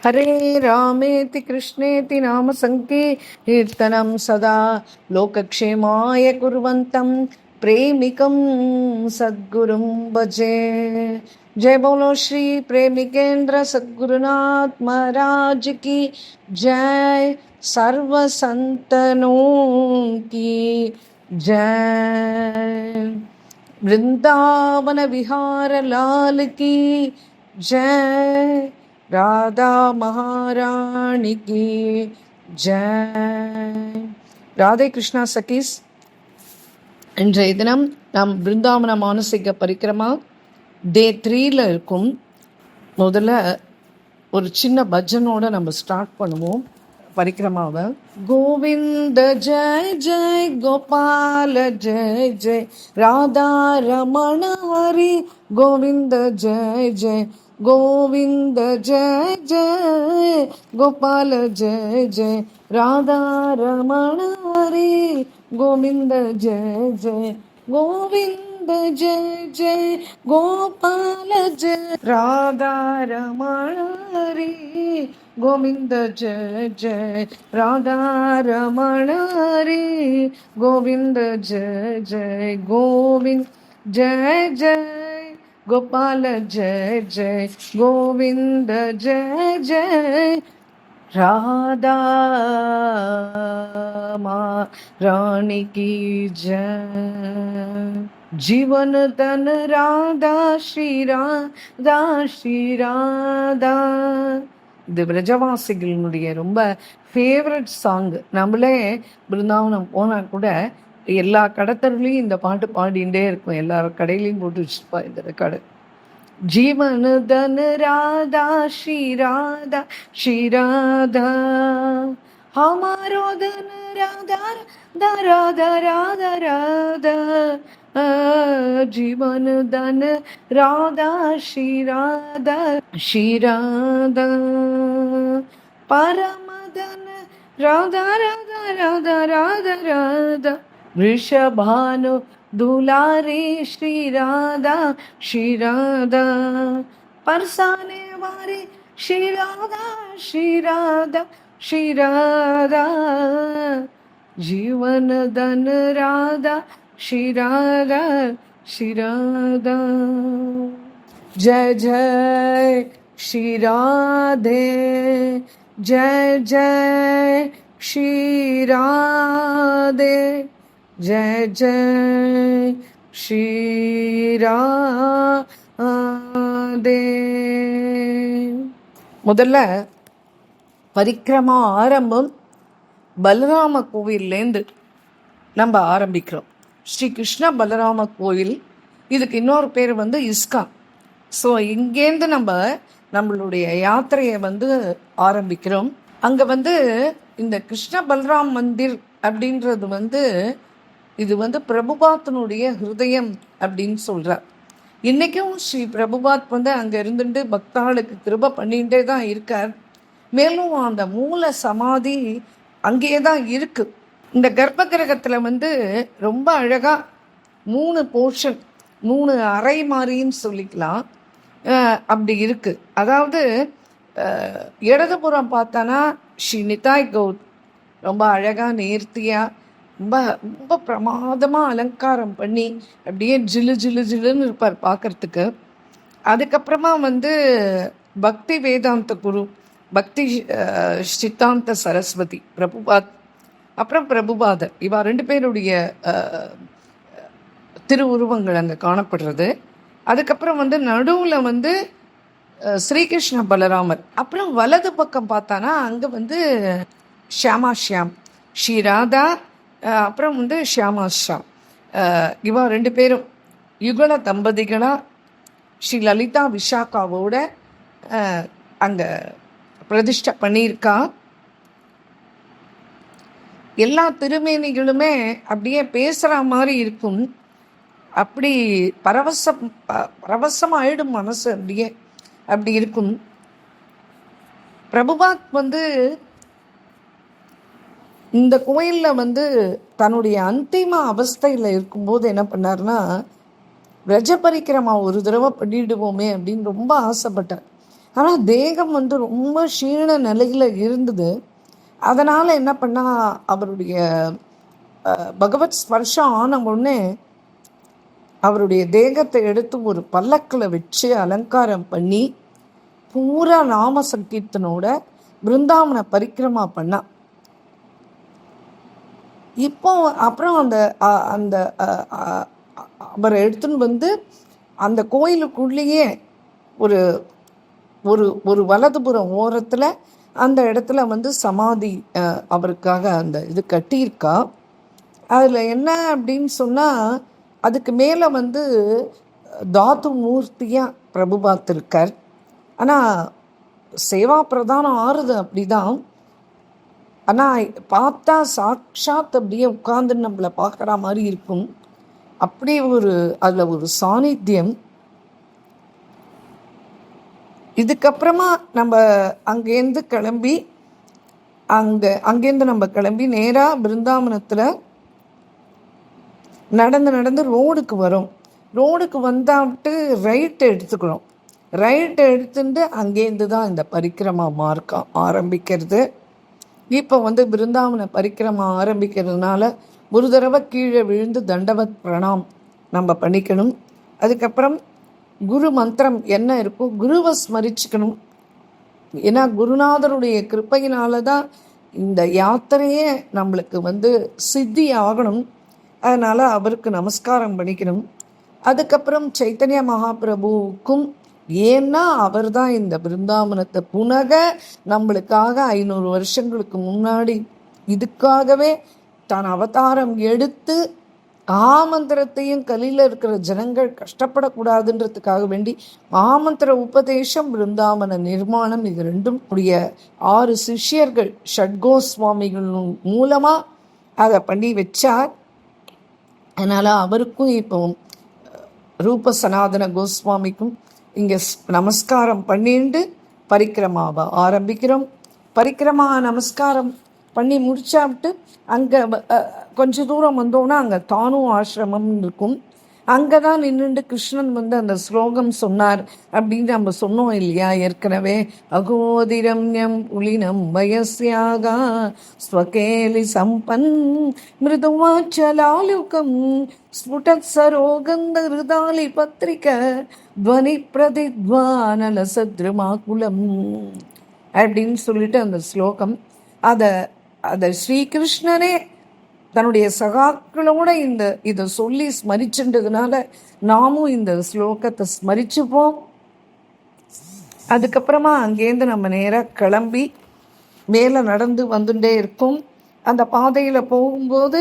हरे रामेति कृष्णेति नाम संकीर्तनं सदा लोकक्षेमाय कुर्वन्तं प्रेमिकं सद्गुरुं भजे। जय बोलो श्री प्रेमिकेंद्र सद्गुरुनाथ महाराज की जय। सर्व संतनों की जय। वृंदावन विहार लाल की जय। राधा महारानी की जय। ராதே கிருஷ்ணா சகீஸ். இன்றைய தினம் நாம் பிருந்தாவன மானசிக பரிக்கிரமா டே 3ல இருக்கும். முதல்ல ஒரு சின்ன பஜனோட நம்ம ஸ்டார்ட் பண்ணுவோம் பரிக்கிரமாவை. கோவிந்த ஜெய் ஜெய் கோபால ஜெய் ஜெய் ராதா ரமண ஹரி கோவிந்த ஜெய் ஜெய் गोविंद जय जय गोपाल जय जय राधा रमण हरि गोविंद जय जय गोविंद जय जय गोपाल जय राधा रमण हरि गोविंद जय जय राधा रमण हरि गोविंद जय जय गोविंद जय जय गोपाल जय जय गोविंद जय जय राधा रानी की जय। जीवन तन राधा श्री राधा श्री राधा. இது பிரஜவாசிகளுடைய ரொம்ப ஃபேவரட் சாங். நம்மளே பிருந்தாவனம் போனால் கூட எல்லா கடத்தர்களையும் இந்த பாட்டு பாடிண்டே இருக்கும். எல்லா கடையிலையும் போட்டு வச்சுருப்பா இந்த ரெக்கார்டு. जीवन धन राधा श्री राधा हमारो धन राधा राधा राधा राधा जीवन धन राधा श्री राधा परम धन राधा राधा राधा राधा राधा वृषभानु दुलारी श्री राधा परसाने वारी श्री राधा जीवन धन राधा श्री राधा जय जय श्री राधे जय जय श्री राधे जय जय श्री राधे. முதல்ல பரிக்கிரமா ஆரம்பம் பலராம கோவில்லேருந்து நம்ம ஆரம்பிக்கிறோம். ஸ்ரீ கிருஷ்ண பலராம கோவில், இதுக்கு இன்னொரு பேர் இஸ்கான். ஸோ இங்கேருந்து நம்மளுடைய யாத்திரையை ஆரம்பிக்கிறோம். அங்கே இந்த கிருஷ்ண பலராம் மந்திர் அப்படின்றது இது பிரபுபாத்தனுடைய ஹிருதயம் அப்படின்னு சொல்கிறார். இன்றைக்கும் ஸ்ரீ பிரபுபாத் அங்கே இருந்துட்டு பக்தாளுக்கு கிருபை பண்ணிகிட்டே தான் இருக்கார். மேலும் அந்த மூல சமாதி அங்கேயே தான் இருக்குது. இந்த கர்ப்ப கிரகத்தில் ரொம்ப அழகாக 3 போர்ஷன், 3 அறை மாதிரின்னு சொல்லிக்கலாம், அப்படி இருக்குது. அதாவது இடதுபுறம் பார்த்தானா ஸ்ரீ நிதாய் கௌத் ரொம்ப அழகாக நேர்த்தியாக ரொம்ப ரொம்ப பிரமாதமாக அலங்காரம் பண்ணி அப்படியே ஜிலு ஜிலு ஜிலுன்னு இருப்பார் பார்க்குறதுக்கு. அதுக்கப்புறமா பக்தி வேதாந்த குரு, பக்தி சித்தாந்த சரஸ்வதி பிரபுபாத், அப்புறம் பிரபுபாதர், இவா 2 பேருடைய திருவுருவங்கள் அங்கே காணப்படுறது. அதுக்கப்புறம் நடுவில் ஸ்ரீகிருஷ்ண பலராமர். அப்புறம் வலது பக்கம் பார்த்தானா அங்கே ஷியாமா ஷியாம் ஸ்ரீ ராதா, அப்புறம் ஷியாமா ஷியாம். இவா 2 பேரும் யுகல தம்பதிகளாக ஸ்ரீ லலிதா விஷாக்காவோட அங்கே பிரதிஷ்டை பண்ணியிருக்கா. எல்லா திருமேனிகளுமே அப்படியே பேசுகிற மாதிரி இருக்கும். அப்படி பரவசமாயிடும் மனசு, அப்படியே அப்படி இருக்கும். பிரபுபாத் இந்த கோயிலில் தன்னுடைய அந்திம அவஸ்தையில் இருக்கும்போது என்ன பண்ணார்னா, ரஜ பரிக்கிரமா ஒரு தடவை பண்ணிடுவோமே அப்படின்னு ரொம்ப ஆசைப்பட்டார். ஆனால் தேகம் வந்து ரொம்ப க்ஷீண நிலையில் இருந்தது. அதனால் என்ன பண்ணால் அவருடைய பகவத் ஸ்பர்ஷம் ஆன உடனே அவருடைய தேகத்தை எடுத்து ஒரு பல்லக்கில் வச்சு அலங்காரம் பண்ணி பூரா நாம சங்கீர்த்தனோட பிருந்தாவன பரிக்கிரமா பண்ணா. இப்போ அப்புறம் அந்த அந்த அவரை எடுத்துன்னு வந்து அந்த கோயிலுக்குள்ளேயே ஒரு ஒரு ஒரு வலதுபுறம் ஓரத்தில் அந்த இடத்துல வந்து சமாதி அவருக்காக அந்த இது கட்டியிருக்கா. அதில் என்ன அப்படின்னு சொன்னால், அதுக்கு மேலே வந்து தாத்து மூர்த்தியாக பிரபு பார்த்துருக்கார். ஆனால் சேவா பிரதானம் ஆறுது அப்படிதான். ஆனால் பார்த்தா சாட்சாத் அப்படியே உட்கார்ந்து நம்மளை பார்க்குற மாதிரி இருக்கும். அப்படி ஒரு அதில் ஒரு சாநித்தியம். இதுக்கப்புறமா நம்ம அங்கேருந்து நம்ம கிளம்பி நேராக பிருந்தாவனத்தில் நடந்து ரோடுக்கு வரும். ரோடுக்கு வந்தாவிட்டு ரைட்டு எடுத்துக்கிறோம். ரைட்டு எடுத்துட்டு அங்கேருந்து தான் இந்த பரிக்கிரமா மார்க்கம் ஆரம்பிக்கிறது. இப்போ வந்து பிருந்தாவன பரிக்கிரமா ஆரம்பிக்கிறதுனால ஒரு தடவை கீழே விழுந்து தண்டவத் பிரணாம் நம்ம பண்ணிக்கணும். அதுக்கப்புறம் குரு மந்திரம் என்ன இருக்கோ குருவை ஸ்மரிச்சுக்கணும். ஏன்னா குருநாதருடைய கிருப்பையினால தான் இந்த யாத்திரையே நம்மளுக்கு வந்து சித்தி ஆகணும். அதனால் அவருக்கு நமஸ்காரம் பண்ணிக்கணும். அதுக்கப்புறம் சைத்தன்ய மகாபிரபுவுக்கும், ஏன்னா அவர் தான் இந்த பிருந்தாவனத்தை புனக நம்மளுக்காக 500 வருஷங்களுக்கு முன்னாடி இதுக்காகவே தான் அவதாரம் எடுத்து மகாமந்திரத்தையும் கலியில் இருக்கிற ஜனங்கள் கஷ்டப்படக்கூடாதுன்றதுக்காக வேண்டி மகாமந்திர உபதேசம், பிருந்தாவன நிர்மாணம், இது ரெண்டும் உடைய 6 சிஷ்யர்கள் ஷட்கோஸ்வாமிகள் மூலமாக அதை பண்ணி வச்சார். அதனால் அவருக்கும் இப்போ ரூப சனாதன கோஸ்வாமிக்கும் இங்கே நமஸ்காரம் பண்ணிட்டு பரிக்கிரமாவை ஆரம்பிக்கிறோம். பரிக்கிரமா நமஸ்காரம் பண்ணி முடிச்சாவிட்டு அங்கே கொஞ்சம் தூரம் வந்தோன்னா அங்கே தானு ஆசிரமம் இருக்கும். அங்கே தான் நின்றுட்டு கிருஷ்ணன் வந்து அந்த ஸ்லோகம் சொன்னார் அப்படின்னு நம்ம சொன்னோம் இல்லையா ஏற்கனவே. அகோதிரம்யம் புலினம் வயசியாக ஸ்வகேலி சம்பன் மிருதுவாச்சலாலுகம் ஸ்புடத் சரோகந்த ஹிருதாலி பத்திரிக துவனி பிரதித்வானல சத்ருமாகுலம் அப்படின்னு சொல்லிட்டு அந்த ஸ்லோகம் அதை ஸ்ரீகிருஷ்ணனே தன்னுடைய சகாக்களோட இதை சொல்லி ஸ்மரிச்சுன்றதுனால நாமும் இந்த ஸ்லோகத்தை ஸ்மரிச்சுப்போம். அதுக்கப்புறமா அங்கேருந்து நம்ம நேராக கிளம்பி மேலே நடந்து வந்துட்டே இருக்கோம். அந்த பாதையில் போகும்போது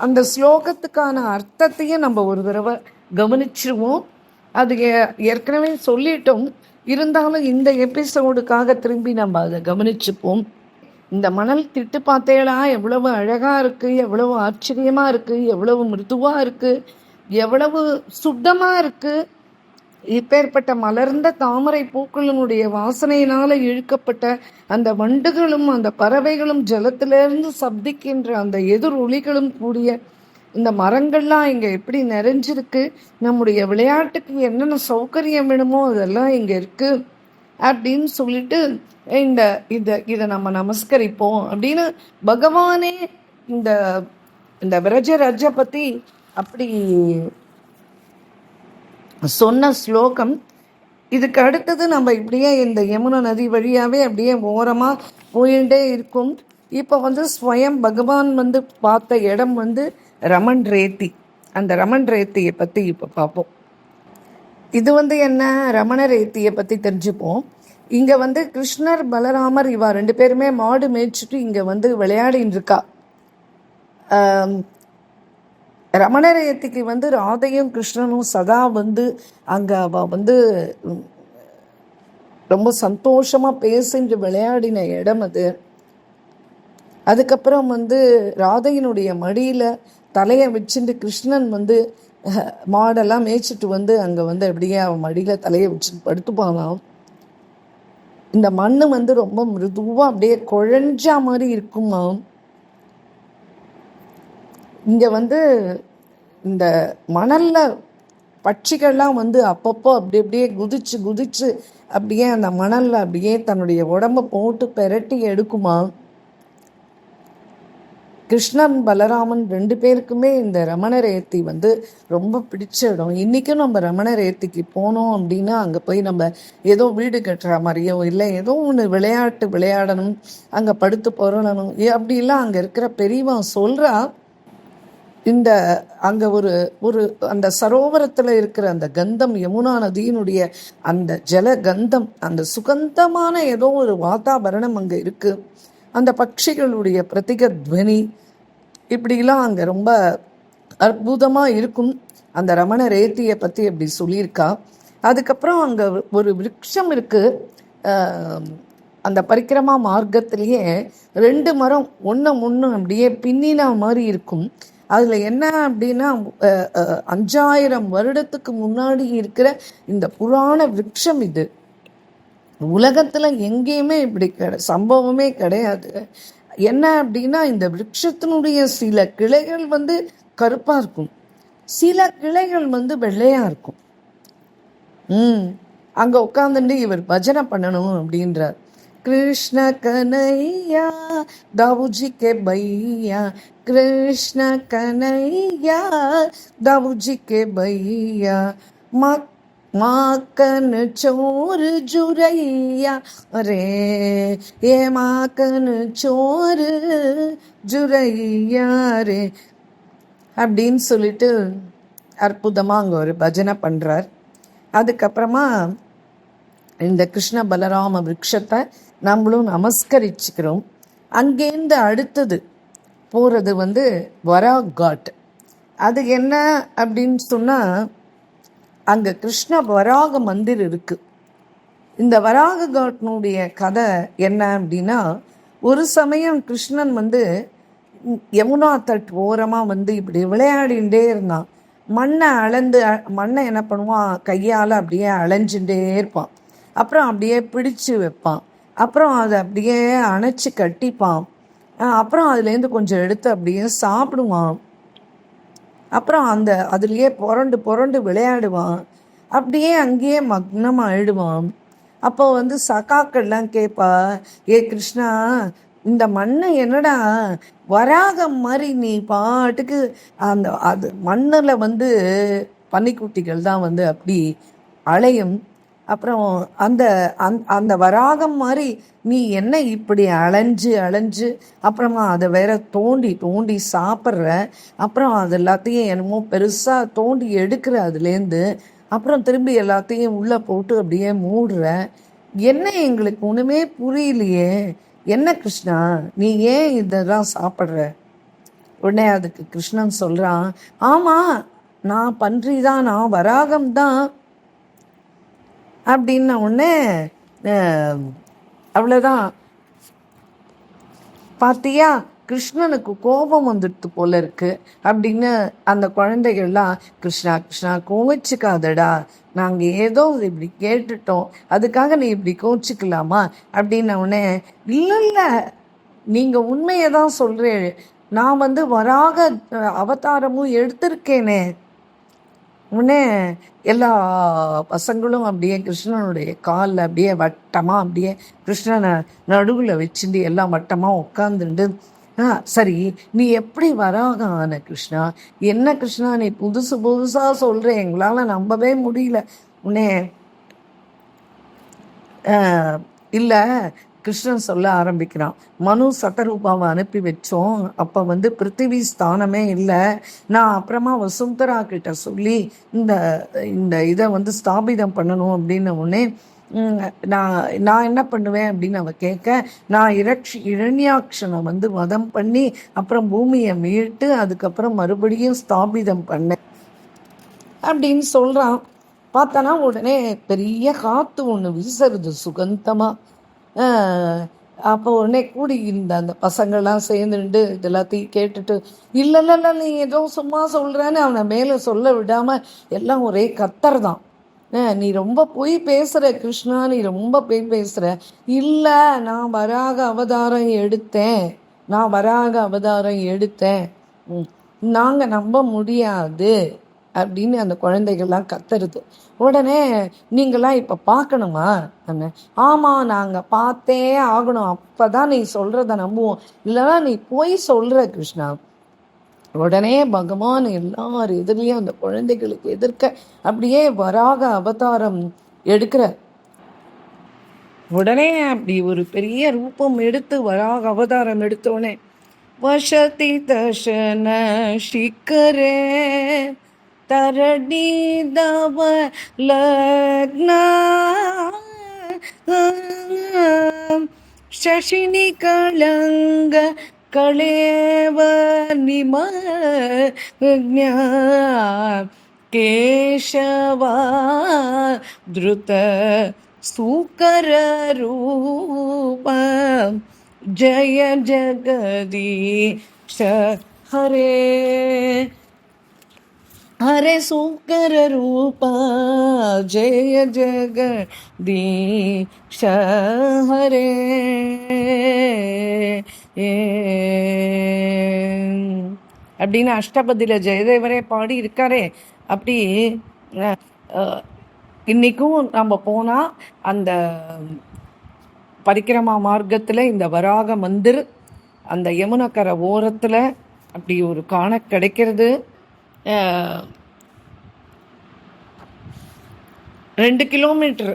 அந்த ஸ்லோகத்துக்கான அர்த்தத்தையும் நம்ம ஒரு தடவை கவனிச்சிருவோம். அது ஏற்கனவே சொல்லிட்டோம், இருந்தாலும் இந்த எபிசோடுக்காக திரும்பி நம்ம அதை கவனிச்சுப்போம். இந்த மணல் திட்டு பார்த்தேளா எவ்வளவு அழகாக இருக்குது, எவ்வளவு ஆச்சரியமாக இருக்குது, எவ்வளவு மிருதுவாக இருக்குது, எவ்வளவு சுத்தமாக இருக்குது. இப்பேற்பட்ட மலர்ந்த தாமரை பூக்களினுடைய வாசனையினால் இழுக்கப்பட்ட அந்த வண்டுகளும் அந்த பறவைகளும் ஜலத்திலிருந்து சப்திக்கின்ற அந்த எதிர் ஒளிகளும் கூடிய இந்த மரங்கள்லாம் இங்கே எப்படி நிறைஞ்சிருக்கு. நம்முடைய விளையாட்டுக்கு என்னென்ன சௌகரியம் வேணுமோ அதெல்லாம் இங்கே இருக்குது அப்படின்னு சொல்லிட்டு இதை நம்ம நமஸ்கரிப்போம் அப்படின்னு பகவானே இந்த விரஜராஜ பற்றி அப்படி சொன்ன ஸ்லோகம். இதுக்கு அடுத்தது நம்ம இப்படியே இந்த யமுனா நதி வழியாகவே அப்படியே ஓரமாக போயிட்டே இருக்கும். இப்போ வந்து ஸ்வயம் பகவான் வந்து பார்த்த இடம் வந்து ரமன் ரேத்தி. அந்த ரமன் ரேத்தியை பற்றி இப்போ பார்ப்போம். இது வந்து என்ன, ரமண ரேத்தியை பற்றி தெரிஞ்சுப்போம். இங்கே வந்து கிருஷ்ணர் பலராமர் இவா 2 பேருமே மாடு மேய்ச்சிட்டு இங்கே வந்து விளையாடின்னு இருக்கா. ரமணரேத்திக்கு வந்து ராதையும் கிருஷ்ணனும் சதா வந்து அங்கே அவள் வந்து ரொம்ப சந்தோஷமாக பேசிட்டு விளையாடின இடம் அது. அதுக்கப்புறம் வந்து ராதையினுடைய மடியில் தலையை வச்சுட்டு கிருஷ்ணன் வந்து மாடெல்லாம் மேய்ச்சிட்டு வந்து அங்கே வந்து அப்படியே அவன் மடியில் தலையை வச்சுட்டு படுத்துப்பானாம். இந்த மண் வந்து ரொம்ப மிருதுவாக அப்படியே குழஞ்சா மாதிரி இருக்குமா. இங்கே வந்து இந்த மணலில் பட்சிகள்லாம் வந்து அப்பப்போ அப்படி அப்படியே குதிச்சு குதிச்சு அப்படியே அந்த மணலில் அப்படியே தன்னுடைய உடம்ப போட்டு பெரட்டி எடுக்குமா. கிருஷ்ணன் பலராமன் 2 பேருக்குமே இந்த ரமணர் ஏத்தி வந்து ரொம்ப பிடிச்ச இடம். இன்றைக்கும் நம்ம ரமணர் ஏத்திக்கு போனோம் அப்படின்னா அங்கே போய் நம்ம ஏதோ வீடு கட்டுற மாதிரியோ இல்லை ஏதோ ஒன்று விளையாட்டு விளையாடணும், அங்கே படுத்து பொருளணும் அப்படிலாம் அங்கே இருக்கிற பெரியவா சொல்கிறா. இந்த அங்கே ஒரு ஒரு அந்த சரோவரத்தில் இருக்கிற அந்த கந்தம், யமுனா நதியினுடைய அந்த ஜல கந்தம், அந்த சுகந்தமான ஏதோ ஒரு வாதாபரணம் அங்கே இருக்குது. அந்த பட்சிகளுடைய பிரதிகத்வனி இப்படிலாம் அங்கே ரொம்ப அற்புதமாக இருக்கும். அந்த ரமணர் ஏத்தியை பற்றி அப்படி சொல்லியிருக்கா. அதுக்கப்புறம் அங்கே ஒரு விருட்சம் இருக்குது. அந்த பரிக்கிரமா மார்க்கத்திலேயே 2 மரம் ஒன்று அப்படியே பின்னினா மாதிரி இருக்கும். அதில் என்ன அப்படின்னா 5000 வருடத்துக்கு முன்னாடி இருக்கிற இந்த புராண விருட்சம் இது. உலகத்தில் எங்கேயுமே இப்படி சம்பவமே கிடையாது. என்ன அப்படின்னா இந்த விருட்சத்தினுடைய சில கிளைகள் வந்து கருப்பாக இருக்கும், சில கிளைகள் வந்து வெள்ளையாக இருக்கும். அங்கே உட்காந்துட்டு இவர் பஜனை பண்ணணும் அப்படின்றார். கிருஷ்ண கனையா தாவுஜி கே பையா, கிருஷ்ண கனையா தாவுஜி கே பையா, மாக்கன் சோறு ஜுரையா ரே, ஏ மாக்கன் சோறு ஜுரையா ரே அப்படின்னு சொல்லிட்டு அற்புதமாக அங்கே ஒரு பஜனை பண்ணுறார். அதுக்கப்புறமா இந்த கிருஷ்ண பலராம விருட்சத்தை நம்மளும் நமஸ்கரிச்சுக்கிறோம். அங்கேருந்து அடுத்தது போகிறது வந்து வராக் காட். அது என்ன அப்படின்னு சொன்னால் அங்கே கிருஷ்ண வராக மந்திர் இருக்குது. இந்த வராக காட்டினுடைய கதை என்ன அப்படின்னா, ஒரு சமயம் கிருஷ்ணன் வந்து யமுனா தட் ஓரமாக வந்து இப்படி விளையாடிகிட்டே இருந்தான். மண்ணை என்ன பண்ணுவான், கையால் அப்படியே அலைஞ்சுட்டே இருப்பான். அப்புறம் அப்படியே பிடிச்சு வைப்பான். அப்புறம் அதை அப்படியே அணைச்சி கட்டிப்பான். அப்புறம் அதுலேருந்து கொஞ்சம் எடுத்து அப்படியே சாப்பிடுவான். அப்புறம் அதுலேயே புரண்டு புரண்டு விளையாடுவான். அப்படியே அங்கேயே மக்னமாக ஆயிடுவான். அப்போ வந்து சகாக்கள்லாம் கேட்பா, ஏ கிருஷ்ணா, இந்த மண்ணை என்னடா வராகம் மாதிரி நீ பாட்டுக்கு அது மண்ணில் வந்து பன்னிக்குட்டிகள் தான் வந்து அப்படி அலையும். அப்புறம் அந்த வராகம் மாதிரி நீ என்ன இப்படி அலைஞ்சு அப்புறமா அதை வேற தோண்டி தோண்டி சாப்பிட்ற. அப்புறம் அது எல்லாத்தையும் என்னமோ பெருசாக தோண்டி எடுக்கிற அதுலேருந்து. அப்புறம் திரும்பி எல்லாத்தையும் உள்ளே போட்டு அப்படியே மூடுற. என்ன எங்களுக்கு ஒன்றுமே புரியலையே, என்ன கிருஷ்ணா நீ ஏன் இதெல்லாம் சாப்பிட்ற? உடனே அதுக்கு கிருஷ்ணன் சொல்கிறான், ஆமாம் நான் பன்றி தான், நான் வராகம்தான் அப்படின்ன உடனே அவ்வளோதான். பார்த்தியா, கிருஷ்ணனுக்கு கோபம் வந்துடுது போல இருக்கு அப்படின்னு அந்த குழந்தைகள்லாம், கிருஷ்ணா கிருஷ்ணா கோவிச்சுக்காதடா, நாங்கள் ஏதோ இப்படி கேட்டுட்டோம், அதுக்காக நீ இப்படி கோச்சிக்கலாமா அப்படின்ன உடனே, இல்லை நீங்கள் உண்மையை தான் சொல்கிறேன், நான் வந்து வராக அவதாரமும் எடுத்திருக்கேனே. உடனே எல்லா பசங்களும் அப்படியே கிருஷ்ணனுடைய காலில் அப்படியே வட்டமாக அப்படியே கிருஷ்ணனை நடுவில் வச்சுட்டு எல்லாம் வட்டமாக உட்காந்துட்டு, சரி நீ எப்படி வராக ஆன கிருஷ்ணா, என்ன கிருஷ்ணா நீ புதுசாக சொல்கிற, எங்களால் நம்பவே முடியல. உடனே இல்லை கிருஷ்ணன் சொல்ல ஆரம்பிக்கிறான், மனு சட்டரூபாவை அனுப்பி வச்சோம், அப்போ வந்து பிருத்திவி ஸ்தானமே இல்லை, நான் அப்புறமா வசுந்தரா கிட்ட சொல்லி இந்த இதை வந்து ஸ்தாபிதம் பண்ணணும் அப்படின்ன உடனே நான் என்ன பண்ணுவேன் அப்படின்னு அவ கேட்க, நான் இரண்யாட்சனை வந்து வதம் பண்ணி அப்புறம் பூமியை மீட்டு அதுக்கப்புறம் மறுபடியும் ஸ்தாபிதம் பண்ணேன் அப்படின்னு சொல்கிறான். பார்த்தனா உடனே பெரிய காற்று ஒன்று வீசுறது சுகந்தமாக. அப்போ உடனே கூடி இருந்த அந்த பசங்கள்லாம் சேர்ந்துட்டு இது எல்லாத்தையும் கேட்டுட்டு, இல்லை நீ ஏதோ சும்மா சொல்கிறேன்னு அவனை மேலே சொல்ல விடாமல் எல்லாம் ஒரே கத்தர் தான். நீ ரொம்ப பொய் பேசுகிற கிருஷ்ணா, நீ ரொம்ப பொய் பேசுகிற. இல்லை நான் வராக அவதாரம் எடுத்தேன், நாங்கள் நம்ப முடியாது அப்படின்னு அந்த குழந்தைகள்லாம் கத்துறது. உடனே நீங்களாம் இப்போ பார்க்கணுமா? ஆமாம், நாங்கள் பார்த்தே ஆகணும், அப்போ தான் நீ சொல்கிறத நம்புவோம், இல்லைனா நீ போய் சொல்கிற கிருஷ்ணா. உடனே பகவான் எல்லார் எதிரிலையும் அந்த குழந்தைகளுக்கு எதிர்க்க அப்படியே வராக அவதாரம் எடுக்கிற. உடனே அப்படி ஒரு பெரிய ரூபம் எடுத்து வராக அவதாரம் எடுத்தோடனே வசதி தர்ஷன ಶಿಖರೆ ತರಡಿ ದವ ಲಗ್ನ ಶಶಿನಿ ಕಳಂಗ ಕಳೇವ ನಿಮಜ್ಞ ಕೇಶವ ಧೃತ ಸೂಕರ ರೂಪ ಜಯ ಜಗದೀಶ ಹರೇ ಹರೇ ಸೂಕರ ರೂಪ ಜಯ ಜಗದೀಶ ಹರೇ. அப்படின்னு அஷ்டபதியில் ஜெயதேவரே பாடி இருக்காரே. அப்படி இன்றைக்கும் நம்ம போனால் அந்த பரிக்கிரமா மார்க்கத்தில் இந்த வராக மந்திர் அந்த யமுனக்கரை ஓரத்தில் அப்படி ஒரு காண கிடைக்கிறது. 2 கிலோமீட்டர்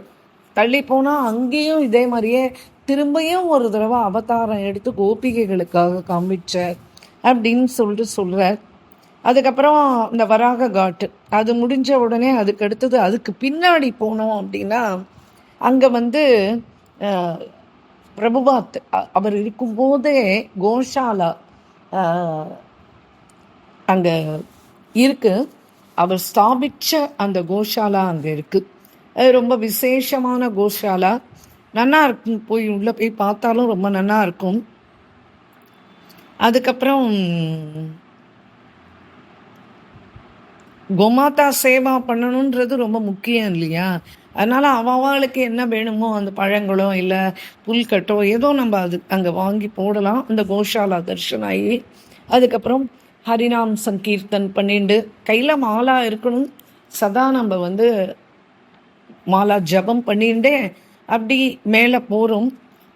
தள்ளி போனால் அங்கேயும் இதே மாதிரியே திரும்பியும் ஒரு தடவை அவதாரம் எடுத்து கோபிகைகளுக்காக காமிச்சார் அப்படின்னு சொல்கிறார். அதுக்கப்புறம் இந்த வராக காட்டு அது முடிஞ்ச உடனே அதுக்கு அடுத்தது அதுக்கு பின்னாடி போனோம் அப்படின்னா அங்கே பிரபுபாத் அவர் இருக்கும்போதே கோஷாலா அங்கே இருக்குது. அவர் ஸ்தாபிச்ச அந்த கோஷாலா அங்கே இருக்குது. அது ரொம்ப விசேஷமான கோஷாலா, நல்லா இருக்கும். உள்ளே போய் பார்த்தாலும் ரொம்ப நல்லா இருக்கும். அதுக்கப்புறம் கோமாதா சேவா பண்ணணுன்றது ரொம்ப முக்கியம் இல்லையா? அதனால் அவளுக்கு என்ன வேணுமோ அந்த பழங்களோ இல்லை புல்கட்டோ ஏதோ நம்ம அது அங்கே வாங்கி போடலாம். அந்த கோஷாலா தர்ஷனம் ஆகி அதுக்கப்புறம் ஹரிநாம் சங்கீர்த்தன் பண்ணிட்டு கையில் மாலா இருக்கணும். சதா நம்ம மாலா ஜபம் பண்ணிகிட்டே அப்படி மேலே போகிறோம்.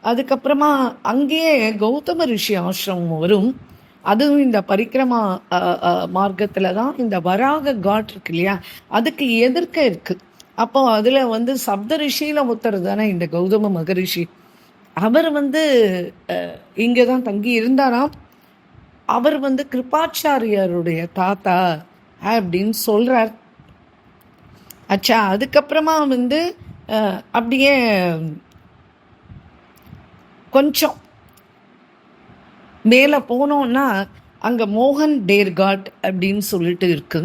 அதுக்கப்புறமா அங்கேயே கௌதம ரிஷி ஆசிரமம் வரும். அதுவும் இந்த பரிக்கிரமா மார்க்கத்தில் தான் இந்த வராக காட் இருக்கு இல்லையா, அதுக்கு எதிர்க்க இருக்குது. அப்போ அதில் சப்த ரிஷியில் ஒருத்தர் தானே இந்த கௌதம மகரிஷி. அவர் இங்கே தான் தங்கி இருந்தாராம். அவர் கிருபாச்சாரியருடைய தாத்தா அப்படின்னு சொல்கிறார். அச்சா, அதுக்கப்புறமா அப்படியே கொஞ்சம் மேலே போனோன்னா அங்கே மோகன் டேர்காட் அப்படின்னு சொல்லிட்டு இருக்கு.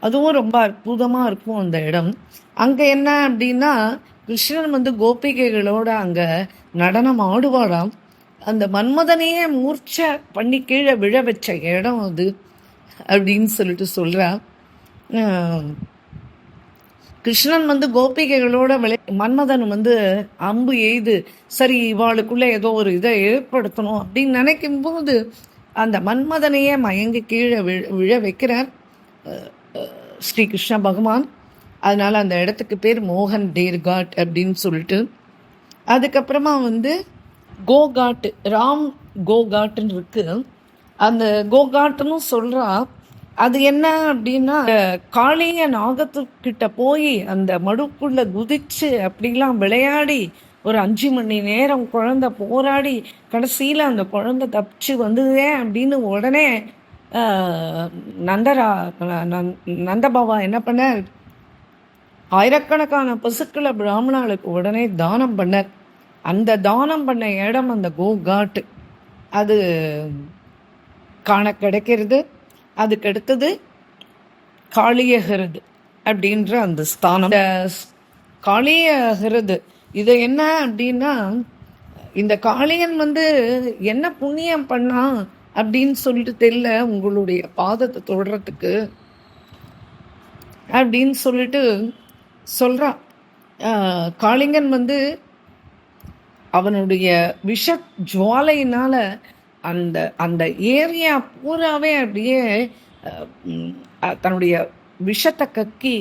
அதுவும் ரொம்ப அற்புதமாக இருக்கும் அந்த இடம். அங்கே என்ன அப்படின்னா கிருஷ்ணன் கோபிகைகளோட அங்கே நடனம் ஆடுவாராம். அந்த மன்மதனையே மூர்ச்சை பண்ணி கீழே விழ வச்ச இடம் அது அப்படின்னு சொல்லிட்டு சொல்கிறா. கிருஷ்ணன் கோபிகைகளோட மன்மதன் அம்பு எய்து சரி இவாளுக்குள்ளே ஏதோ ஒரு இதை ஏற்படுத்தணும் அப்படின்னு நினைக்கும்போது அந்த மன்மதனையே மயங்கி கீழே விழ வைக்கிறார் ஸ்ரீ கிருஷ்ண பகவான். அதனால் அந்த இடத்துக்கு பேர் மோகன் டேர்காட் அப்படின்னு சொல்லிட்டு. அதுக்கப்புறமா கோகாட்டு, ராம் கோகாட்டுன்னு இருக்கு. அந்த கோகாட்டுன்னு சொல்கிறா. அது என்ன அப்படின்னா காளிய நாகத்துக்கிட்ட போய் அந்த மடுக்குள்ளே குதிச்சு அப்படிலாம் விளையாடி ஒரு 5 மணி நேரம் குழந்தை போராடி கடைசியில் அந்த குழந்தை தப்பிச்சு வந்ததே அப்படின்னு உடனே நந்தபாபா என்ன பண்ணார், ஆயிரக்கணக்கான பசுக்களை பிராமணர்களுக்கு உடனே தானம் பண்ணார். அந்த தானம் பண்ண இடம் அந்த கோகாட்டு அது காண கிடைக்கிறது. அதுக்கு அடுத்தது காளியகிருது அப்படின்ற அந்த ஸ்தானம். காளியகிருது இது என்ன அப்படின்னா இந்த காளியன் என்ன புண்ணியம் பண்ணா அப்படின்னு சொல்லிட்டு தெரியல உங்களுடைய பாதத்தை தொடுறதுக்கு அப்படின்னு சொல்லிட்டு சொல்கிறான். காளிங்கன் அவனுடைய விஷ ஜுவாலையினால் அந்த அந்த ஏரியா பூராவே அப்படியே தன்னுடைய விஷத்தை கக்கி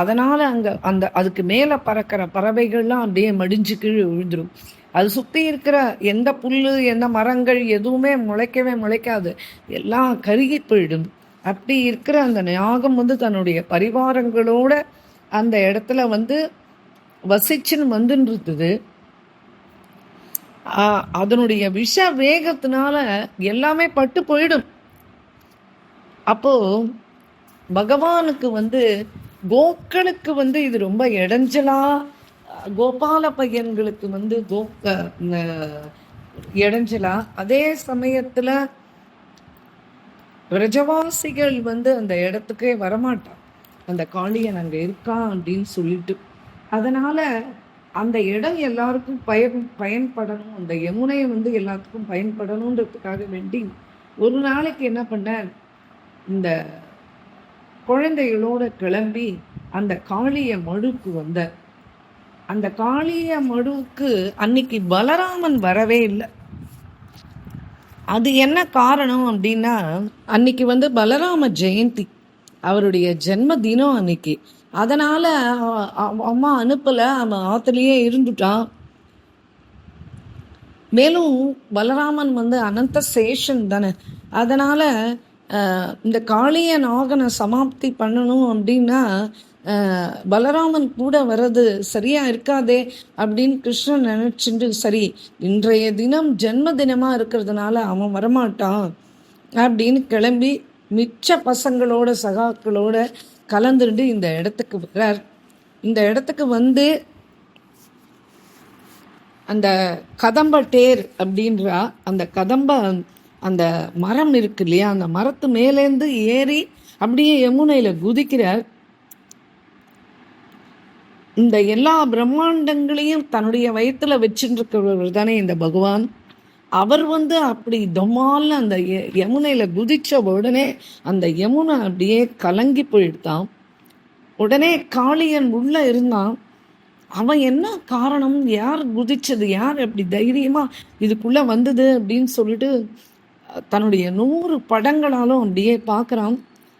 அதனால் அதுக்கு மேலே பறக்கிற பறவைகள்லாம் அப்படியே மடிஞ்சு கீழே விழுந்துடும். அது சுற்றி இருக்கிற எந்த புல் எந்த மரங்கள் எதுவுமே முளைக்கவே முளைக்காது, எல்லாம் கருகி போயிடும். அப்படி இருக்கிற அந்த நாகம் தன்னுடைய பரிவாரங்களோட அந்த இடத்துல வசிச்சுன்னு வந்துருந்தது. அதனுடைய விஷ வேகத்தினால எல்லாமே பட்டு போயிடும். அப்போ பகவானுக்கு கோக்களுக்கு இது ரொம்ப இடைஞ்சலா, கோபால பையன்களுக்கு இடைஞ்சலா, அதே சமயத்துல பிரஜவாசிகள் அந்த இடத்துக்கே வரமாட்டான், அந்த காளியன் அங்க இருக்கான் அப்படின்னு சொல்லிட்டு. அதனால அந்த இடம் எல்லாருக்கும் பயன்படணும், அந்த யமுனை எல்லாத்துக்கும் பயன்படணுன்றதுக்காக வேண்டி ஒரு நாளைக்கு என்ன பண்ண, இந்த குழந்தைகளோட கிளம்பி அந்த காளிய மடுக்கு அந்த காளிய மடுவுக்கு அன்னைக்கு பலராமன் வரவே இல்லை. அது என்ன காரணம் அப்படின்னா, அன்னைக்கு பலராம ஜெயந்தி, அவருடைய ஜென்ம தினம் அன்னைக்கு. அதனால அம்மா அனுப்பல, அவன் ஆத்துலயே இருந்துட்டான். மேலும் பலராமன் அனந்த சேஷன் தானே, அதனால இந்த காளிய நாகனை சமாப்தி பண்ணணும் அப்படின்னா பலராமன் கூட வர்றது சரியா இருக்காதே அப்படின்னு கிருஷ்ணன் நினைச்சுட்டு, சரி இன்றைய தினம் ஜென்ம தினமா இருக்கிறதுனால அவன் வரமாட்டான் அப்படின்னு கிளம்பி மிச்ச பசங்களோட சகாக்களோட கலந்துட்டு இந்த இடத்துக்கு வர்றார். இந்த இடத்துக்கு அந்த கதம்ப டேர் அப்படின்ற அந்த கதம்ப அந்த மரம் இருக்கு இல்லையா, அந்த மரத்து மேலேருந்து ஏறி அப்படியே யமுனையில குதிக்கிறார். இந்த எல்லா பிரம்மாண்டங்களையும் தன்னுடைய வயிற்றுல வச்சுருக்கிறவர் தானே இந்த பகவான். அவர் அப்படி தொம்மால அந்த யமுனையில குதிச்ச உடனே அந்த யமுனை அப்படியே கலங்கி போயிடுதான். உடனே காளியன் உள்ள இருந்தான். அவன் என்ன காரணம், யார் குதிச்சது, யார் அப்படி தைரியமா இதுக்குள்ள வந்தது அப்படின்னு சொல்லிட்டு தன்னுடைய 100 படங்களாலும் அப்படியே பார்க்குறான்.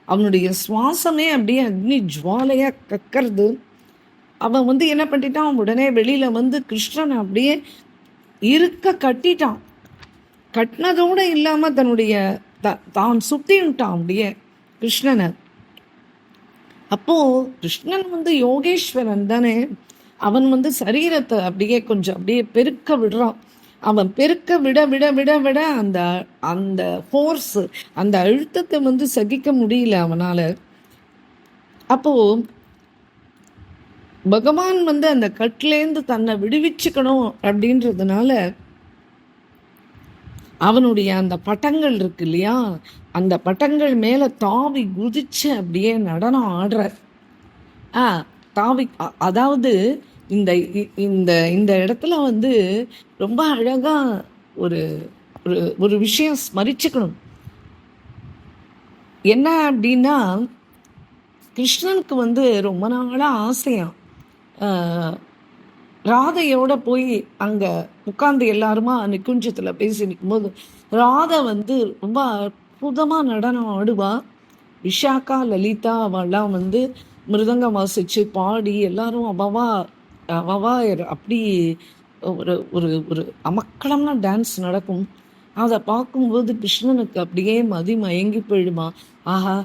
அவனுடைய சுவாசமே அப்படியே அக்னி ஜுவாலையா கக்கிறது. அவன் என்ன பண்ணிட்டான், உடனே வெளியில கிருஷ்ணனை அப்படியே இருக்க கட்டிட்டான். கட்டினதோட இல்லாம தன்னுடைய தான் சுத்தின்ட்டான் அப்படியே கிருஷ்ணனை. அப்போ கிருஷ்ணன் யோகேஸ்வரன் தானே, அவன் சரீரத்தை அப்படியே கொஞ்சம் அப்படியே பெருக்க விடுறான். அவன் பெருக்க விட விட விட விட அந்த அந்த ஃபோர்ஸ், அந்த அழுத்தத்தை சகிக்க முடியல அவனால. அப்போ பகவான் அந்த கட்டிலேருந்து தன்னை விடுவிச்சுக்கணும் அப்படின்றதுனால அவனுடைய அந்த பட்டங்கள் இருக்கு இல்லையா, அந்த பட்டங்கள் மேல தாவி குதிச்சு அப்படியே நடனம் ஆடுற. தாவி, அதாவது இந்த இந்த இந்த இடத்துல ரொம்ப அழகா ஒரு ஒரு விஷயம் ஸ்மரிச்சுக்கணும். என்ன அப்படின்னா, கிருஷ்ணனுக்கு ரொம்ப நாளா ஆசையாம் ராதையோட போய் அங்கே உட்காந்து எல்லாருமா நிக்குஞ்சத்தில் பேசி நிற்கும்போது ராதை ரொம்ப அற்புதமாக நடனம் ஆடுவா. விஷாக்கா லலிதா அவெல்லாம் மிருதங்கம் வாசிச்சு பாடி எல்லாரும் அவவா அப்படி ஒரு ஒரு ஒரு அமக்கலம்னா டான்ஸ் நடக்கும். அதை பார்க்கும்போது கிருஷ்ணனுக்கு அப்படியே மயங்கி போயிடுமா. ஆஹா,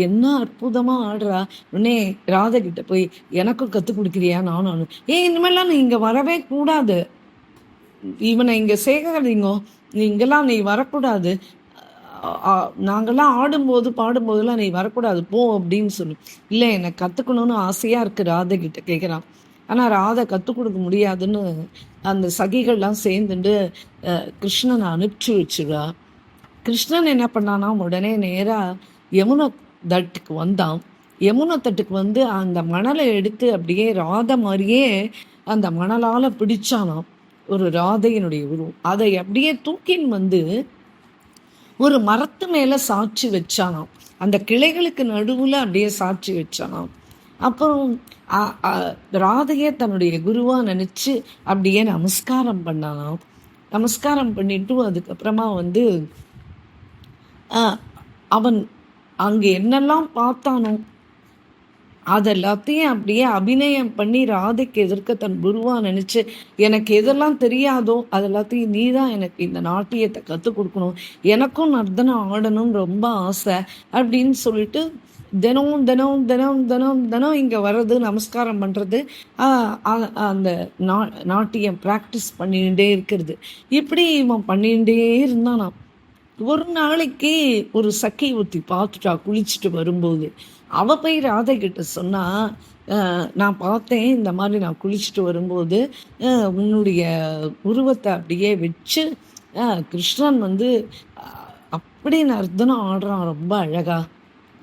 என்ன அற்புதமா ஆடுறா, உடனே ராதை கிட்ட போய் எனக்கும் கற்றுக் கொடுக்குறியா, நானும் இனிமேலாம் நீ இங்கே வரவே கூடாது, இவனை இங்கே சேர்க்காதீங்க, நீ இங்கெல்லாம் நீ வரக்கூடாது, நாங்கள்லாம் ஆடும்போது பாடும்போதெல்லாம் நீ வரக்கூடாது போ அப்படின்னு சொல்லு. இல்லை, எனக்கு கற்றுக்கணும்னு ஆசையாக இருக்குது ராதை கிட்ட கேட்குறான். ஆனால் ராதை கற்றுக் கொடுக்க முடியாதுன்னு அந்த சகிகள்லாம் சேர்ந்துட்டு கிருஷ்ணனை அனுப்பிச்சு வச்சுடா. கிருஷ்ணன் என்ன பண்ணானா, உடனே நேராக யமுனை தட்டுக்கு வந்தான். யமுனை தட்டுக்கு அந்த மணலை எடுத்து அப்படியே ராதை மாதிரியே அந்த மணலால் பிடிச்சானாம் ஒரு ராதையினுடைய உருவம். அதை அப்படியே தூக்கின் ஒரு மரத்து மேலே சாட்சி வச்சானாம். அந்த கிளைகளுக்கு நடுவில் அப்படியே சாட்சி வச்சானாம். அப்புறம் ராதையே தன்னுடைய குருவா நினச்சி அப்படியே நமஸ்காரம் பண்ணானாம். நமஸ்காரம் பண்ணிட்டு அதுக்கப்புறமா அவன் அங்கே என்னெல்லாம் பார்த்தானோ அதெல்லாத்தையும் அப்படியே அபிநயம் பண்ணி ராதைக்கு எதிர்க்க தன் குருவா நினைச்சு, எனக்கு எதெல்லாம் தெரியாதோ அதெல்லாத்தையும் நீ தான் எனக்கு இந்த நாட்டியத்தை கற்றுக் கொடுக்கணும், எனக்கும் நர்த்தனம் ஆடணும்னு ரொம்ப ஆசை அப்படின்னு சொல்லிட்டு தினம் தினம் தினம் தினம் தினம் இங்கே வர்றது, நமஸ்காரம் பண்ணுறது, அந்த நாட்டியம் ப்ராக்டிஸ் பண்ணிகிட்டே இருக்கிறது. இப்படி இவன் பண்ணிகிட்டே இருந்தான். ஒரு நாளைக்கு ஒரு சக்கை ஊற்றி பார்த்துட்டா குளிச்சுட்டு வரும்போது. அவள் போய் ராதை கிட்ட சொன்னா, நான் பார்த்தேன் இந்த மாதிரி நான் குளிச்சுட்டு வரும்போது உன்னுடைய உருவத்தை அப்படியே வச்சு கிருஷ்ணன் வந்து அப்படி நர்த்தனம் ஆடுறான் ரொம்ப அழகா.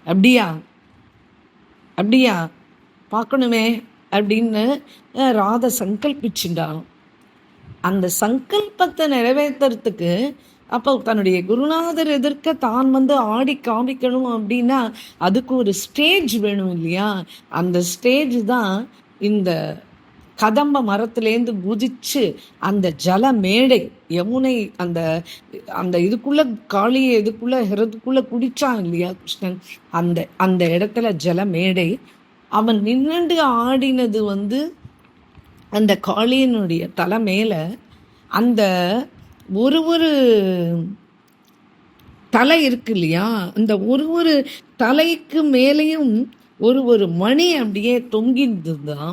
அப்படியா அப்படியா பார்க்கணுமே அப்படின்னு ராதை சங்கல்பிச்சுட்டான். அந்த சங்கல்பத்தை நிறைவேற்றுறதுக்கு அப்போ தன்னுடைய குருநாதர் எதிர்க்க தான் வந்து ஆடி காமிக்கணும் அப்படின்னா அதுக்கு ஒரு ஸ்டேஜ் வேணும் இல்லையா? அந்த ஸ்டேஜ் தான் இந்த கதம்ப மரத்துலேருந்து குதிச்சு அந்த ஜல மேடை, யமுனை அந்த அந்த இதுக்குள்ள காளியை இதுக்குள்ள ஹிரதுக்குள்ள குடிச்சான் இல்லையா கிருஷ்ணன், அந்த அந்த இடத்துல ஜல மேடை. அவன் நின்று ஆடினது வந்து அந்த காளியனுடைய தலை மேலே அந்த ஒரு தலை இருக்கு இல்லையா, அந்த ஒரு தலைக்கு மேலேயும் ஒரு மணி அப்படியே தொங்கிருந்துதான்.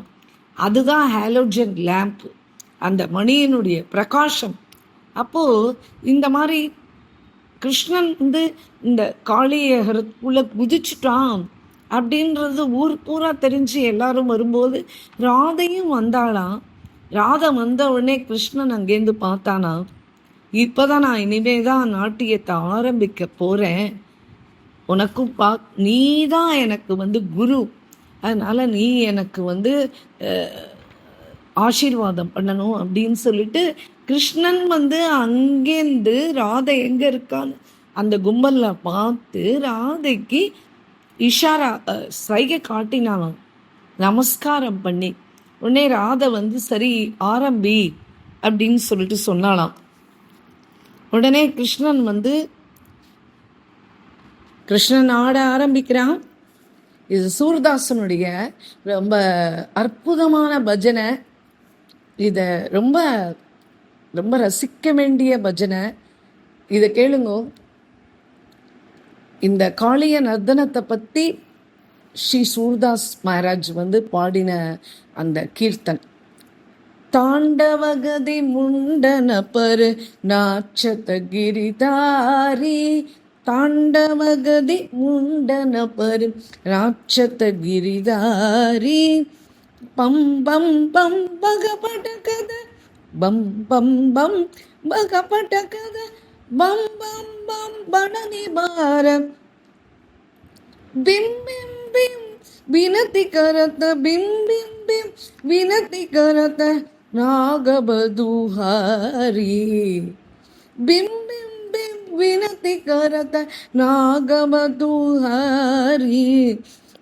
அதுதான் ஹாலோஜன் லேம்ப், அந்த மணியினுடைய பிரகாசம். அப்போது இந்த மாதிரி கிருஷ்ணன் வந்து இந்த காளியகருக்குள்ளே குதிச்சுட்டான் அப்படின்றது ஊர் பூரா தெரிஞ்சு எல்லாரும் வரும்போது ராதையும் வந்தாளாம். ராதை வந்த உடனே கிருஷ்ணன் அங்கேருந்து பார்த்தானா, இப்போதான் நான் இனிமே தான் நாட்டியத்தை ஆரம்பிக்க போகிறேன், உனக்கும் நீ தான் எனக்கு வந்து குரு, அதனால் நீ எனக்கு வந்து ஆசீர்வாதம் பண்ணணும் அப்படின்னு சொல்லிட்டு கிருஷ்ணன் வந்து அங்கேருந்து ராதை எங்கே இருக்கான்னு அந்த கும்பலில் பார்த்து ராதைக்கு இஷாரா சைகை காட்டினாலும் நமஸ்காரம் பண்ணி. உடனே ராதை வந்து சரி ஆரம்பி அப்படின்னு சொல்லிட்டு சொன்னாலாம். உடனே கிருஷ்ணன் வந்து கிருஷ்ணன் ஆட ஆரம்பிக்கிறான். இது சூர்தாசனுடைய ரொம்ப அற்புதமான பஜனை. இதை ரொம்ப ரொம்ப ரசிக்க வேண்டிய பஜனை. இதை கேளுங்கோ. இந்த காளிய நர்த்தனத்தை பற்றி ஸ்ரீ சூர்தாஸ் மகாராஜ் வந்து பாடின அந்த கீர்த்தன். தாண்டவகதி முண்டன பரு நாச்சத கிரிதாரி, தாண்டவகதி முண்டன பரு நாச்சத கிரிதாரி, பம் பம் பம் பகபடகத பம் பம் பம் பகபடகத பம் பம் பம் பணனி பாரம் பிம் பிம் பிம் வினதி करत बिम बिम बिम विनती करत नागबधुहारी, बिम बिम बिम विनती करत नागबधुहारी,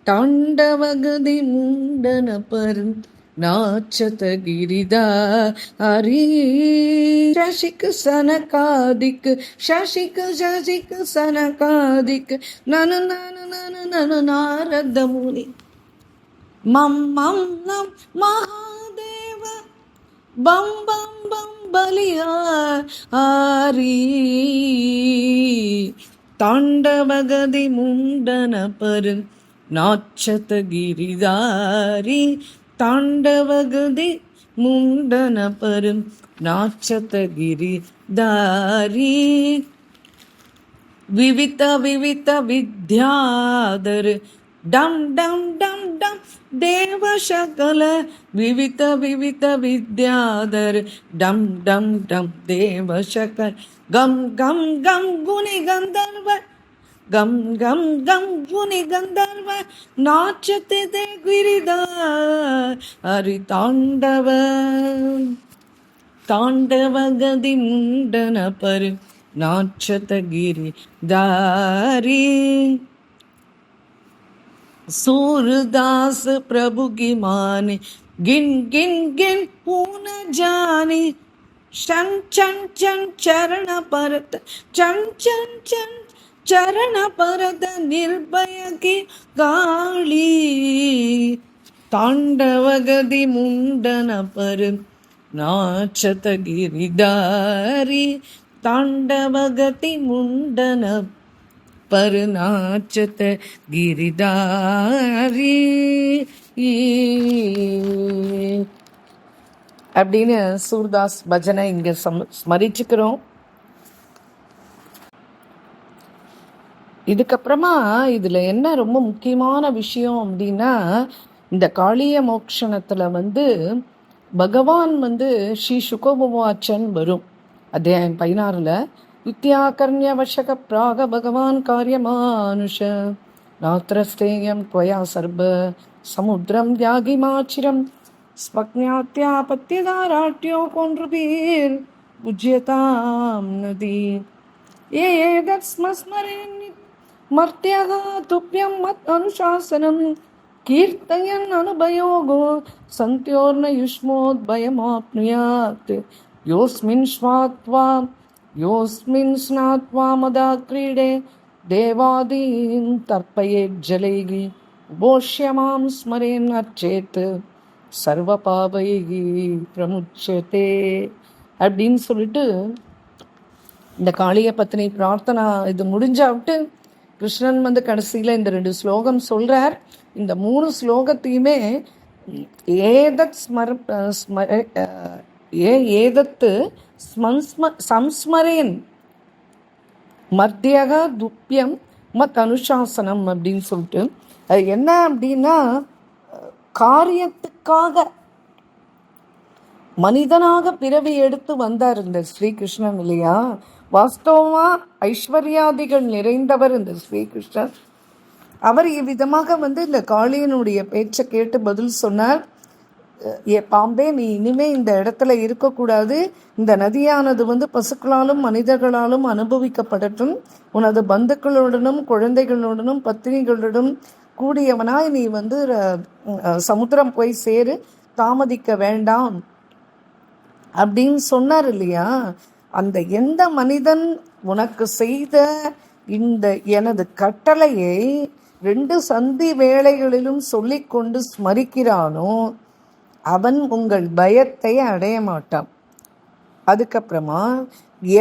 तांडवगदि मुंडन पर नाचत गिरिधारी, शशिक सनकादिक शशिक शशिक सनकादिक नन नन नन नन नारद मुनि मम मम नम महादेव बम बम बम बलिहारी, तांडवगदि मुंडन पर नाचत गिरिधारी, तांडवगदि मुंडन पर नाचत गिरिधारी, विवित विवित विद्याधर डम डम डम डम देव शकल, विवित विवित विद्याधर डम डम डम देव शकल, गम गम गम गुनि गंधर्व गम गम गम गुनि गंधर्व नाचते दे गिरिधारी, तांडव तांडवगदि मुंडन पर नाचत गिरिधारी, सूरदास प्रभु की मान गिन गिन गिन पून जानी, शन चन चन चरण परत चन चन चन ಚರಣ ಪರದ ನಿರ್ಭಯಕ್ಕೆ ಗಾಳಿ ತಾಂಡವಗದಿ ಮುಂಡನ ಪರ ನಾಚತ ಗಿರಿದಾರಿ ತಾಂಡವಗತಿ ಮುಂಡನ பருநாச்சத கிரிதாரி அப்படின்னு சூர்தாஸ் பஜனை இங்க ஸ்மரிச்சுக்கிறோம். இதுக்கப்புறமா இதுல என்ன ரொம்ப முக்கியமான விஷயம் அப்படின்னா, இந்த காளிய மோக்ஷணத்துல பகவான் ஸ்ரீ சுகோபவாச்சன் வரும் அத்தியாயம் 16ல். வித்யாகர்ணியவசக பிராக பகவான் காரியமானுஷ நாத்திரஸ்தேயம் त्वया சர்ப சமுத்திரம் தியாகிமாச்சிரம் ஸ்வக்ஞாத்யாபத்தியதாராட்யோ கொன்றுபீர் புஜ்யதாம் நதி ஏதத் ஸ்மஸ்மரேன் மர்த்யக துப்யம் மத் அனுசாசனம் கீர்த்தயன் அனுபயோகோ சந்த்யோர்ன யுஷ்மோத்பயமாப்னுயாத் யோஸ்மின் ஸ்வாத்வா யோஸ்மின் ஸ்நாத்வா மதா க்ரீடே தேவாதீன் தர்ப்பயே ஜலைகி உபோஷ்யமாம் ஸ்மரேன் அர்ச்சேத் சர்வ பாபைகி பிரமுச்சதே அப்படின்னு சொல்லிட்டு இந்த காளிய பத்தினி பிரார்த்தனா இது முடிஞ்சாவிட்டு கிருஷ்ணன் கடைசியில் இந்த 2 ஸ்லோகம் சொல்றார். இந்த 3 ஸ்லோகத்தையுமே ஏதத் ஏதத்து சம்ஸ்மரேன் மத்தியக துப்பியம் மத் அனுசாசனம் அப்படின்னு சொல்லிட்டு அது என்ன அப்படின்னா, காரியத்துக்காக மனிதனாக பிறவி எடுத்து வந்தார் இந்த ஸ்ரீகிருஷ்ணன் இல்லையா. வாஸ்தவமா ஐஸ்வர்யாதிகள் நிறைந்தவர் இந்த ஸ்ரீகிருஷ்ணன். அவர் இவ்விதமாக இந்த காளியனுடைய பேச்சை கேட்டு பதில் சொன்னார். பாம்பே, நீ இனிமே இந்த இடத்துல இருக்கக்கூடாது. இந்த நதியானது பசுக்களாலும் மனிதர்களாலும் அனுபவிக்கப்படட்டும். உனது பந்துக்களுடனும் குழந்தைகளுடனும் பத்தினிகளுடன் கூடியவனாய் நீ சமுத்திரம் போய் சேரு, தாமதிக்க வேண்டாம் அப்படின்னு சொன்னார் இல்லையா. அந்த எந்த மனிதன் உனக்கு செய்த இந்த எனது கட்டளையை 2 சந்தி வேளைகளிலும் சொல்லிக்கொண்டு ஸ்மரிக்கிறானோ அவன் உங்கள் பயத்தை அடைய மாட்டான். அதுக்கப்புறமா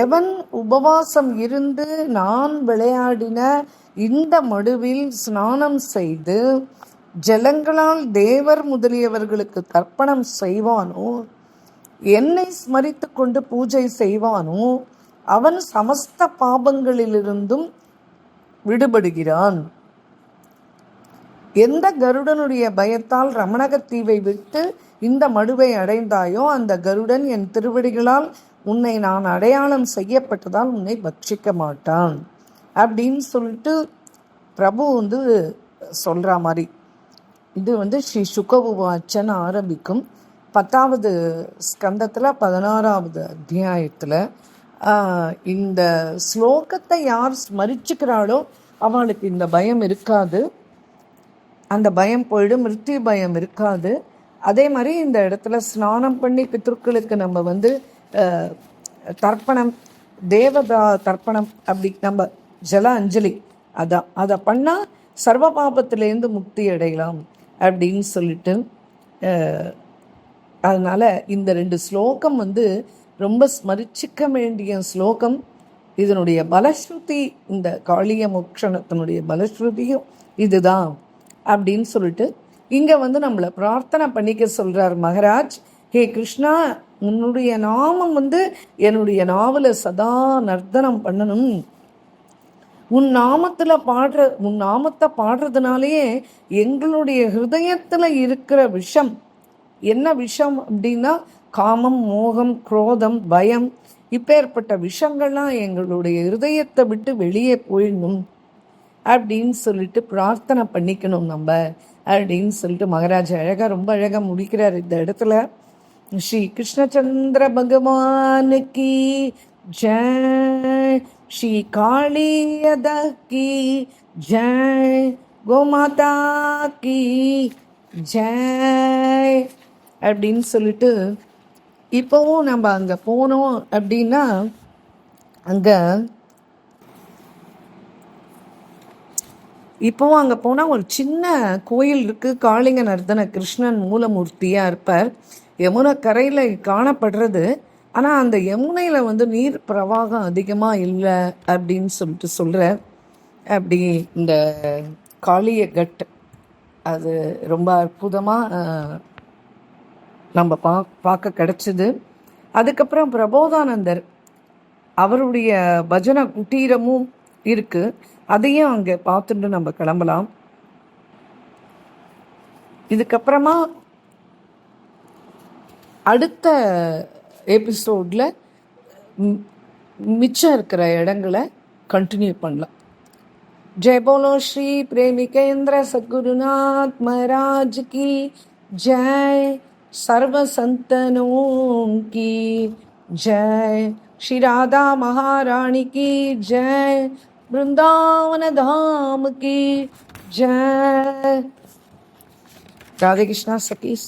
எவன் உபவாசம் இருந்து நான் விளையாடின இந்த மடுவில் ஸ்நானம் செய்து ஜலங்களால் தேவர் முதலியவர்களுக்கு தர்ப்பணம் செய்வானோ, என்னை ஸ்மரித்து கொண்டு பூஜை செய்வானோ, அவன் சமஸ்த பாபங்களிலிருந்தும் விடுபடுகிறான். எந்த கருடனுடைய பயத்தால் ரமணகத்தீவை விட்டு இந்த மடுவை அடைந்தாயோ அந்த கருடன் என் திருவடிகளால் உன்னை நான் அடையாளம் செய்யப்பட்டதால் உன்னை பட்சிக்க மாட்டான் அப்படின்னு சொல்லிட்டு பிரபு சொல்ற மாதிரி. இது ஸ்ரீ சுகவுவாச்சன் ஆரம்பிக்கும் 10வது ஸ்கந்தத்தில் 16வது அத்தியாயத்தில். இந்த ஸ்லோகத்தை யார் ஸ்மரிச்சுக்கிறாளோ அவளுக்கு இந்த பயம் இருக்காது, அந்த பயம் போயிடும், மிருத்யு பயம் இருக்காது. அதே மாதிரி இந்த இடத்துல ஸ்நானம் பண்ணி பித்ருக்களுக்கு நம்ம தர்ப்பணம், தேவதா தர்ப்பணம், அப்படி நம்ம ஜல அஞ்சலி அதை பண்ணால் சர்வ பாபத்திலேருந்து முக்தி அடையலாம் அப்படின்னு சொல்லிட்டு, அதனால் இந்த 2 ஸ்லோகம் ரொம்ப ஸ்மரிச்சிக்க வேண்டிய ஸ்லோகம். இதனுடைய பலஸ்ருதி, இந்த காளிய மோக்ஷணத்தினுடைய பலஸ்ருதியும் இதுதான் அப்படின்னு சொல்லிட்டு இங்கே நம்மளை பிரார்த்தனை பண்ணிக்க சொல்கிறார் மகராஜ். ஹே கிருஷ்ணா, உன்னுடைய நாமம் என்னுடைய நாவல சதா நர்த்தனம் பண்ணணும். உன் நாமத்தை பாடுறதுனாலேயே எங்களுடைய ஹிருதயத்தில் இருக்கிற விஷம், என்ன விஷம் அப்படின்னா காமம், மோகம், குரோதம், பயம், இப்பேற்பட்ட விஷங்கள்லாம் எங்களுடைய ஹிருதயத்தை விட்டு வெளியே போயிடணும் அப்படின்னு சொல்லிட்டு பிரார்த்தனை பண்ணிக்கணும் நம்ம அப்படின்னு சொல்லிட்டு மகாராஜ் ரொம்ப அழகாக முடிக்கிறார் இந்த இடத்துல. ஸ்ரீ கிருஷ்ணச்சந்திர பகவானுக்கு ஜெய், ஸ்ரீ காளியத கி ஜெய், கோமாதா கி ஜெய் அப்படின்னு சொல்லிட்டு இப்போவும் நம்ம அங்கே போனோம் அப்படின்னா அங்கே இப்போவும் அங்கே போனால் ஒரு சின்ன கோயில் இருக்குது. காளிங்க நர்தன கிருஷ்ணன் மூலமூர்த்தியாக இருப்பார். யமுனை கரையில் காணப்படுறது. ஆனால் அந்த யமுனையில் வந்து நீர் பிரவாகம் அதிகமாக இல்லை அப்படின்னு சொல்லிட்டு சொல்கிறார். அப்படி இந்த காளிய கட் அது ரொம்ப அற்புதமாக நம்ம பார்க்க கிடச்சிது. அதுக்கப்புறம் பிரபோதானந்தர் அவருடைய பஜனை குட்டீரமும் இருக்குது. அதையும் அங்கே பார்த்துட்டு நம்ம கிளம்பலாம். இதுக்கப்புறமா அடுத்த எபிசோடில் மிச்சம் இருக்கிற இடங்களை கண்டினியூ பண்ணலாம். जय बोलो श्री प्रेमिकेंद्र सद्गुरुनाथ महाराज की जय, सर्व संतनों की जय, श्री राधा महारानी की जय, वृंदावन धाम की जय. राधे कृष्णा सखीस.